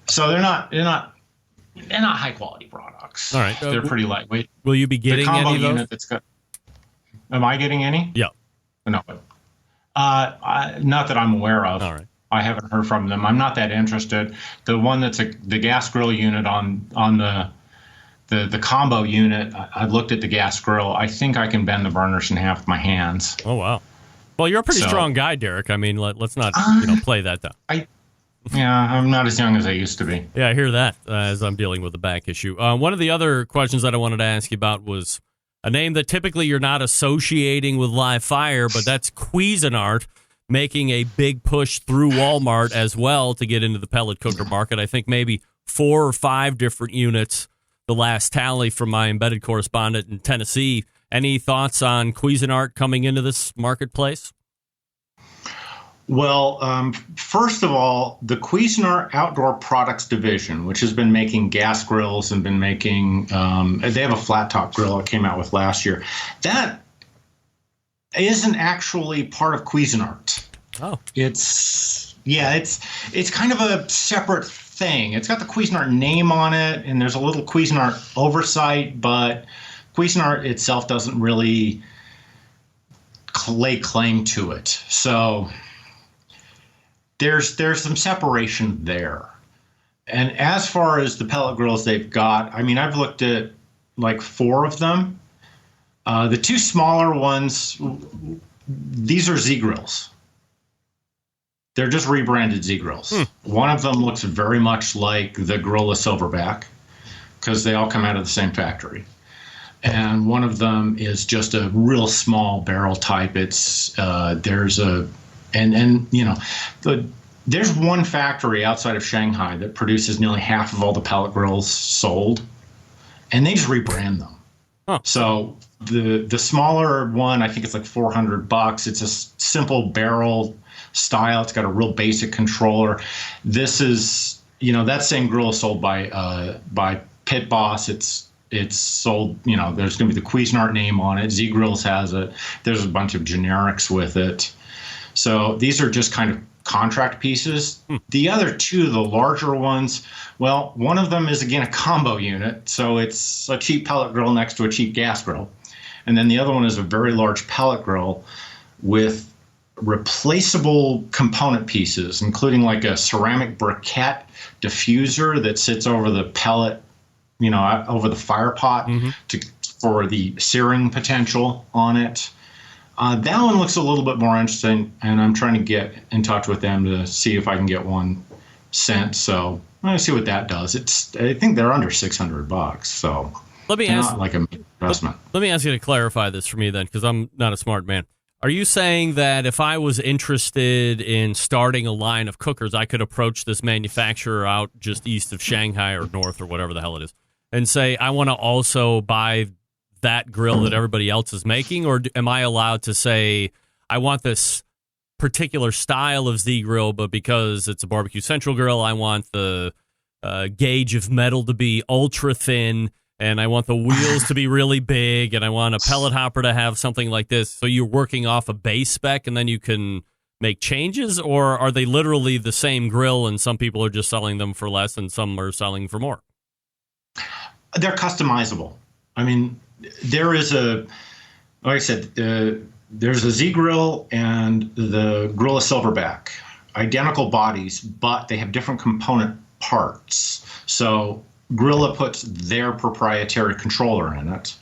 So they're not high quality products. All right, they're pretty lightweight. Will you be getting the combo any of those? unit that's got? Am I getting any? Yeah. No. Not that I'm aware of. All right. I haven't heard from them. I'm not that interested. The one that's the gas grill unit on the combo unit, I looked at the gas grill. I think I can bend the burners in half with my hands. Oh, wow. Well, you're a pretty strong guy, Derrick. I mean, let's not play that down. I'm not as young as I used to be. Yeah, I hear that as I'm dealing with the back issue. One of the other questions that I wanted to ask you about was a name that typically you're not associating with live fire, but that's Cuisinart, making a big push through Walmart as well to get into the pellet cooker market. I think maybe 4 or 5 different units, the last tally from my embedded correspondent in Tennessee. Any thoughts on Cuisinart coming into this marketplace? Well, first of all, the Cuisinart Outdoor Products Division, which has been making gas grills and been making, they have a flat top grill that came out with last year. That isn't actually part of Cuisinart. Oh. It's kind of a separate thing. It's got the Cuisinart name on it, and there's a little Cuisinart oversight, but Cuisinart itself doesn't really lay claim to it. So there's some separation there. And as far as the pellet grills they've got, I mean, I've looked at like 4 of them. The 2 smaller ones, these are Z grills. They're just rebranded Z grills. One of them looks very much like the Gorilla Silverback because they all come out of the same factory. And one of them is just a real small barrel type. It's there's one factory outside of Shanghai that produces nearly half of all the pellet grills sold, and they just rebrand them. Huh. So the smaller one, I think it's like $400. It's a simple barrel style. It's got a real basic controller. This is, that same grill is sold by Pit Boss. It's sold, there's going to be the Cuisinart name on it. Z Grills has it. There's a bunch of generics with it. So these are just kind of contract pieces. The other 2, the larger ones, well, one of them is, again, a combo unit. So it's a cheap pellet grill next to a cheap gas grill. And then the other one is a very large pellet grill with replaceable component pieces, including like a ceramic briquette diffuser that sits over the pellet, over the fire pot for the searing potential on it. That one looks a little bit more interesting, and I'm trying to get in touch with them to see if I can get one sent. So I'm see what that does. I think they're under $600, so let me ask, not like an investment. Let me ask you to clarify this for me then, because I'm not a smart man. Are you saying that if I was interested in starting a line of cookers, I could approach this manufacturer out just east of Shanghai or north or whatever the hell it is and say, I want to also buy that grill that everybody else is making? Or am I allowed to say, I want this particular style of Z grill, but because it's a BBQ Central grill, I want the gauge of metal to be ultra thin, and I want the wheels to be really big, and I want a pellet hopper to have something like this? So you're working off a base spec, and then you can make changes? Or are they literally the same grill, and some people are just selling them for less, and some are selling for more? They're customizable. I mean, there is like I said, there's a Z grill and the Gorilla Silverback, identical bodies, but they have different component parts. So Gorilla puts their proprietary controller in it,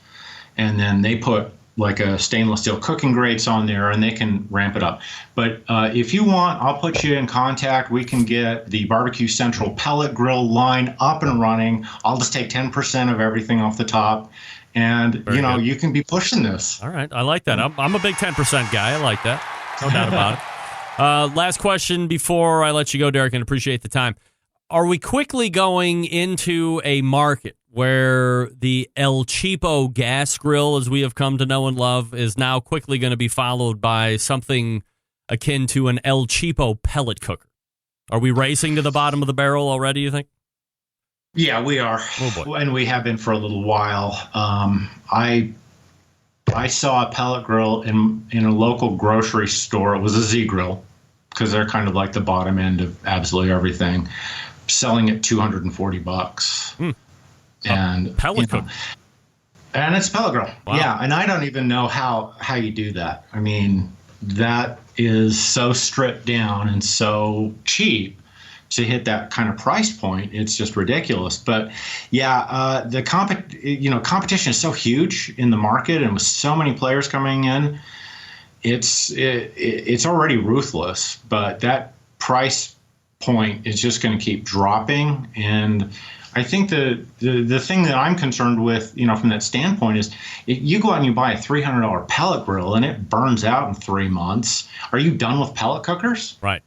and then they put like a stainless steel cooking grates on there, and they can ramp it up. But if you want, I'll put you in contact. We can get the BBQ Central pellet grill line up and running. I'll just take 10% of everything off the top, and Very good. You can be pushing this. All right, I like that. I'm a big 10% guy. I like that. No doubt about it. Last question before I let you go, Derrick, and appreciate the time. Are we quickly going into a market where the El Cheapo gas grill, as we have come to know and love, is now quickly going to be followed by something akin to an El Cheapo pellet cooker? Are we racing to the bottom of the barrel already, you think? Yeah, we are. Oh boy. And we have been for a little while. I saw a pellet grill in a local grocery store. It was a Z Grill, because they're kind of like the bottom end of absolutely everything, selling at $240. And pellet cooker. And it's pellet grill. Wow. Yeah, and I don't even know how you do that. I mean, that is so stripped down and so cheap to hit that kind of price point. It's just ridiculous. But yeah, the competition is so huge in the market, and with so many players coming in, it's already ruthless. But that price point is just going to keep dropping. And I think the thing that I'm concerned with, from that standpoint, is you go out and you buy a $300 pellet grill and it burns out in 3 months. Are you done with pellet cookers? Right.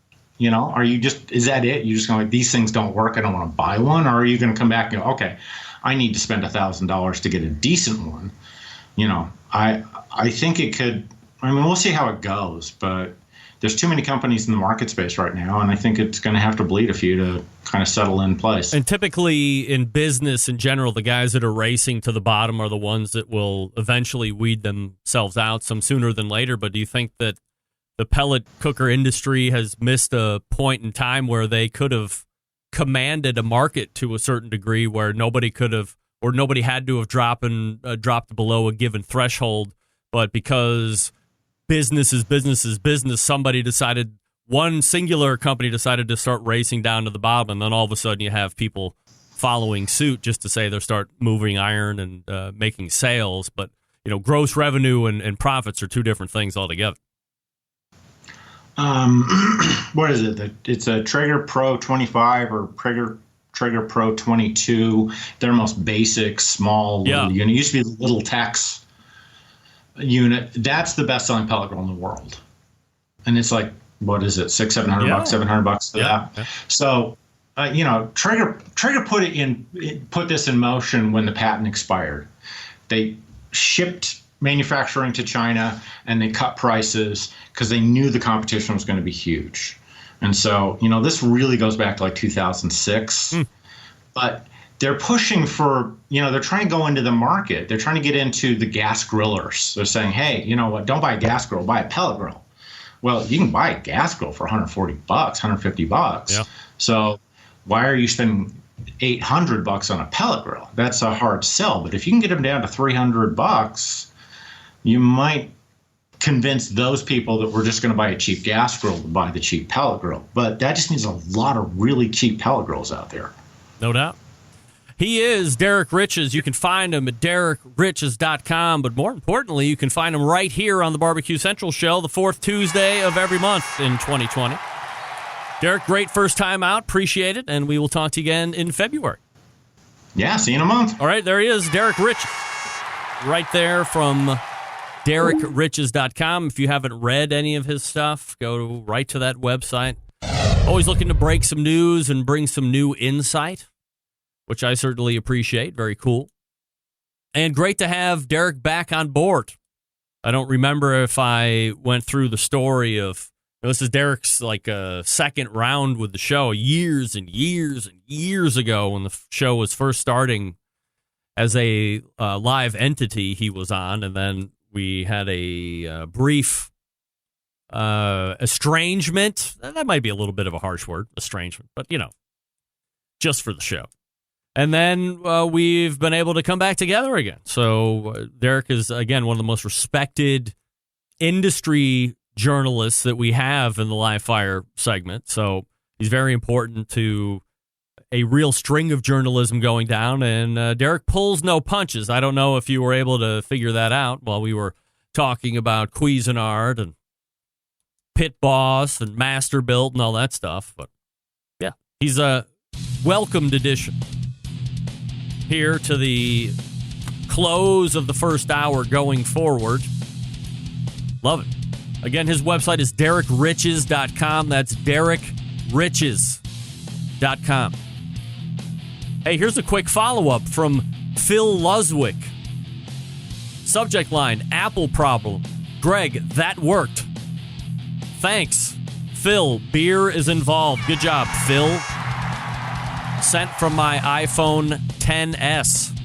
Are you is that it? You're just going, these things don't work, I don't want to buy one? Or are you going to come back and go, okay, I need to spend $1,000 to get a decent one? I think it could, we'll see how it goes, but there's too many companies in the market space right now, and I think it's going to have to bleed a few to kind of settle in place. And typically in business in general, the guys that are racing to the bottom are the ones that will eventually weed themselves out, some sooner than later. But do you think that the pellet cooker industry has missed a point in time where they could have commanded a market to a certain degree where nobody could have, or nobody had to have dropped below a given threshold, but because business is business, somebody decided, one singular company decided to start racing down to the bottom, and then all of a sudden you have people following suit just to say they'll start moving iron and making sales. But gross revenue and profits are two different things altogether. What is it? It's a Traeger Pro 25 or Traeger Pro 22. They're most basic, small little unit. It used to be the Little Tex unit. That's the best-selling pellet grill in the world, and it's like, what is it, $600-700 bucks, $700 for that. Yeah. So, Traeger put this in motion when the patent expired. They shipped manufacturing to China, and they cut prices because they knew the competition was going to be huge. And so, this really goes back to like 2006. But they're pushing for, they're trying to go into the market. They're trying to get into the gas grillers. They're saying, hey, you know what, don't buy a gas grill, buy a pellet grill. Well, you can buy a gas grill for $140, $150. Yeah. So why are you spending $800 on a pellet grill? That's a hard sell. But if you can get them down to $300, you might convince those people that we're just going to buy a cheap gas grill to buy the cheap pellet grill. But that just means a lot of really cheap pellet grills out there. No doubt. He is Derrick Riches. You can find him at DerrickRiches.com. But more importantly, you can find him right here on the BBQ Central Show, the fourth Tuesday of every month in 2020. Derrick, great first time out. Appreciate it. And we will talk to you again in February. Yeah, see you in a month. All right, there he is, Derrick Riches. Right there from DerrickRiches.com. If you haven't read any of his stuff, go right to that website. Always looking to break some news and bring some new insight, which I certainly appreciate. Very cool. And great to have Derrick back on board. I don't remember if I went through the story of, this is Derrick's second round with the show years and years and years ago when the show was first starting as a live entity he was on, and then we had a brief estrangement. That might be a little bit of a harsh word, estrangement, but, just for the show. And then we've been able to come back together again. So Derrick is, again, one of the most respected industry journalists that we have in the live fire segment. So he's very important to a real string of journalism going down, and Derrick pulls no punches. I don't know if you were able to figure that out while we were talking about Cuisinart and Pit Boss and Masterbuilt and all that stuff. But yeah, he's a welcomed addition here to the close of the first hour going forward. Love it. Again, his website is DerrickRiches.com. That's DerrickRiches.com. Hey, here's a quick follow-up from Phil Luswick. Subject line, Apple problem. Greg, that worked. Thanks. Phil, beer is involved. Good job, Phil. Sent from my iPhone XS.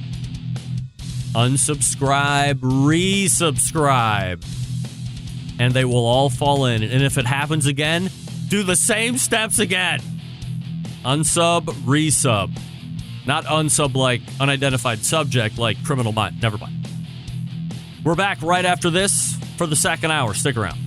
unsubscribe, resubscribe, and they will all fall in. And if it happens again, do the same steps again. Unsub, resub. Not unsub like unidentified subject like criminal mind. Never mind. We're back right after this for the second hour. Stick around.